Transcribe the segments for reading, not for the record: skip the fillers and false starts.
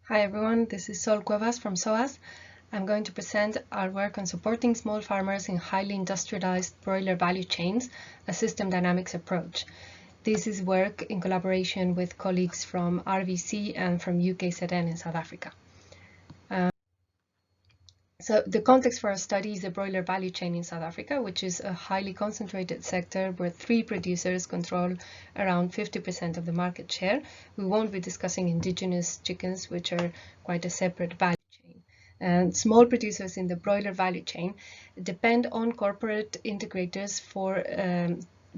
Hi everyone, this is Soledad Cuevas from SOAS. I'm going to present our work on supporting small farmers in highly industrialized broiler value chains, a system dynamics approach. This is work in collaboration with colleagues from RVC and from UKZN in South Africa. So the context for our study is the broiler value chain in South Africa, which is a highly concentrated sector where 3 producers control around 50% of the market share. We won't be discussing indigenous chickens, which are quite a separate value chain. And small producers in the broiler value chain depend on corporate integrators for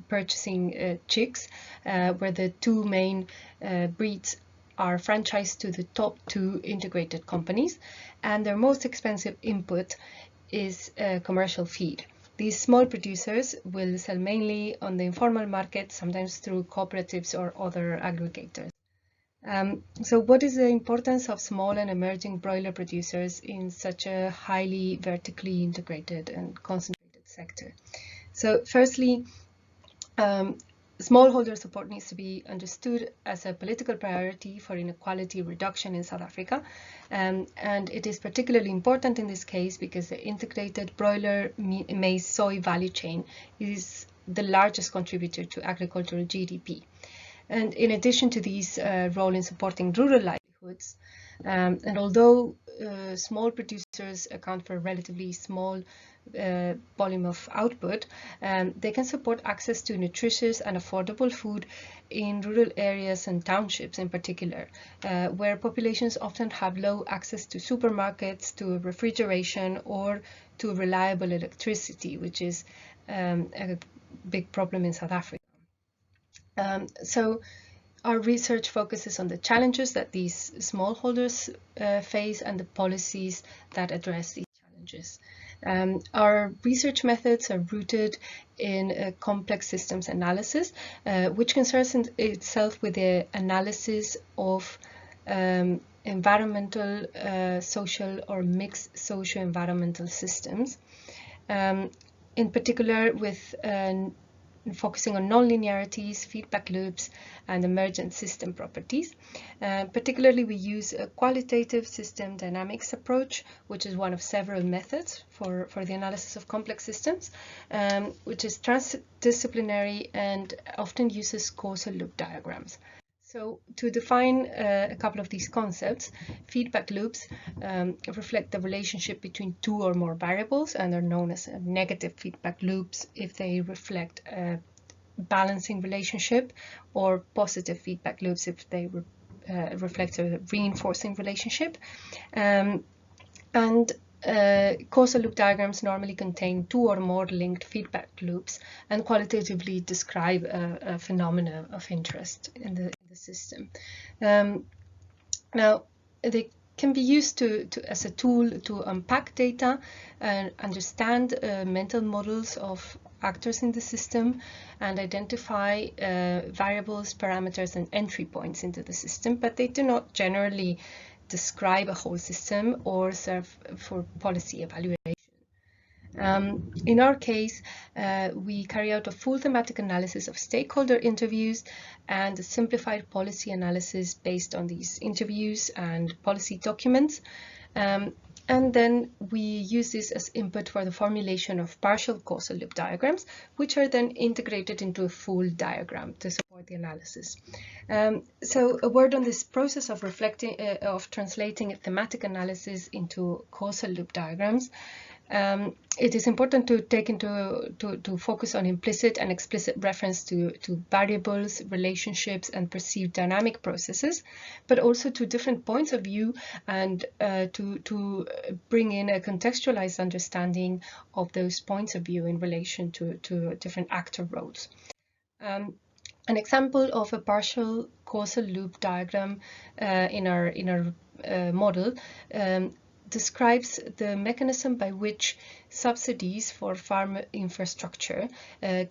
purchasing chicks, where the 2 main breeds are franchised to the top 2 integrated companies, and their most expensive input is commercial feed. These small producers will sell mainly on the informal market, sometimes through cooperatives or other aggregators. So what is the importance of small and emerging broiler producers in such a highly vertically integrated and concentrated sector? So firstly, smallholder support needs to be understood as a political priority for inequality reduction in South Africa, and it is particularly important in this case because the integrated broiler maize soy value chain is the largest contributor to agricultural GDP. And in addition to these role in supporting rural livelihoods, and although small producers account for a relatively small volume of output, they can support access to nutritious and affordable food in rural areas and townships in particular, where populations often have low access to supermarkets, to refrigeration, or to reliable electricity, which is a big problem in South Africa. So our research focuses on the challenges that these smallholders face and the policies that address these challenges. Our research methods are rooted in complex systems analysis, which concerns itself with the analysis of environmental, social, or mixed socio-environmental systems, in particular with focusing on nonlinearities, feedback loops, and emergent system properties. Particularly, we use a qualitative system dynamics approach, which is one of several methods for the analysis of complex systems, which is transdisciplinary and often uses causal loop diagrams. So to define a couple of these concepts, feedback loops reflect the relationship between 2 or more variables and are known as negative feedback loops if they reflect a balancing relationship, or positive feedback loops if they reflect a reinforcing relationship. Causal loop diagrams normally contain 2 or more linked feedback loops and qualitatively describe a phenomena of interest in the system. Now, they can be used as a tool to unpack data and understand mental models of actors in the system and identify variables, parameters, and entry points into the system, but they do not generally describe a whole system or serve for policy evaluation. In our case, we carry out a full thematic analysis of stakeholder interviews and a simplified policy analysis based on these interviews and policy documents. And then we use this as input for the formulation of partial causal loop diagrams, which are then integrated into a full diagram to support the analysis. So a word on this process of translating a thematic analysis into causal loop diagrams. It is important to to focus on implicit and explicit reference to variables, relationships, and perceived dynamic processes, but also to different points of view and to bring in a contextualized understanding of those points of view in relation to different actor roles. An example of a partial causal loop diagram in our model describes the mechanism by which subsidies for farm infrastructure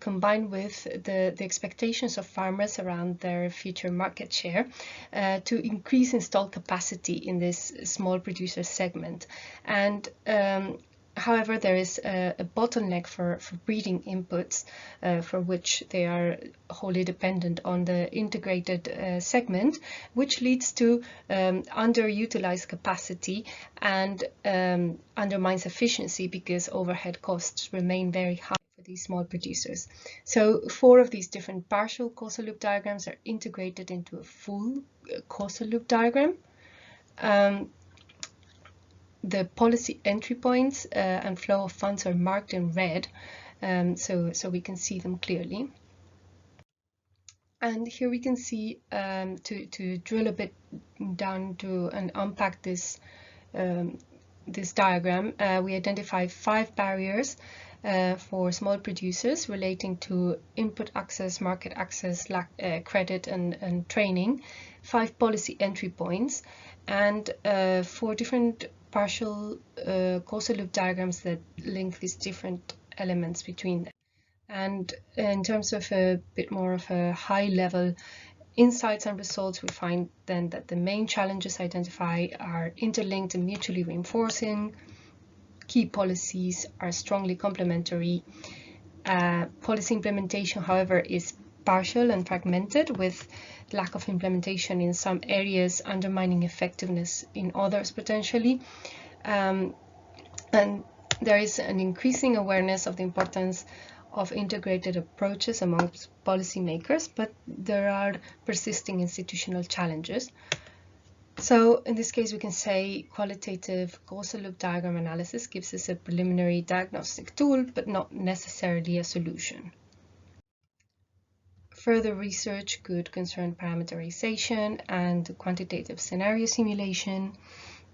combined with the expectations of farmers around their future market share to increase installed capacity in this small producer segment. And However, there is a bottleneck for breeding inputs for which they are wholly dependent on the integrated segment, which leads to underutilized capacity and undermines efficiency because overhead costs remain very high for these small producers. So 4 of these different partial causal loop diagrams are integrated into a full causal loop diagram. The policy entry points and flow of funds are marked in red, so we can see them clearly. And here we can see, to drill a bit down to and unpack this this diagram, we identify 5 barriers for small producers relating to input access, market access, credit and training, 5 policy entry points, and 4 different partial causal loop diagrams that link these different elements between them. And in terms of a bit more of a high level insights and results, we find then that the main challenges identified are interlinked and mutually reinforcing. Key policies are strongly complementary. Policy implementation, however, is partial and fragmented, with lack of implementation in some areas undermining effectiveness in others potentially. And there is an increasing awareness of the importance of integrated approaches amongst policymakers, but there are persisting institutional challenges. So in this case, we can say qualitative causal loop diagram analysis gives us a preliminary diagnostic tool, but not necessarily a solution. Further research could concern parameterization and quantitative scenario simulation,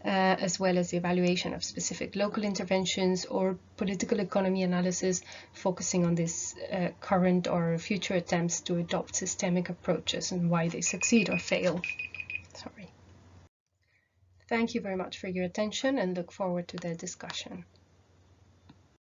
as well as the evaluation of specific local interventions or political economy analysis, focusing on this current or future attempts to adopt systemic approaches and why they succeed or fail. Sorry. Thank you very much for your attention and look forward to the discussion.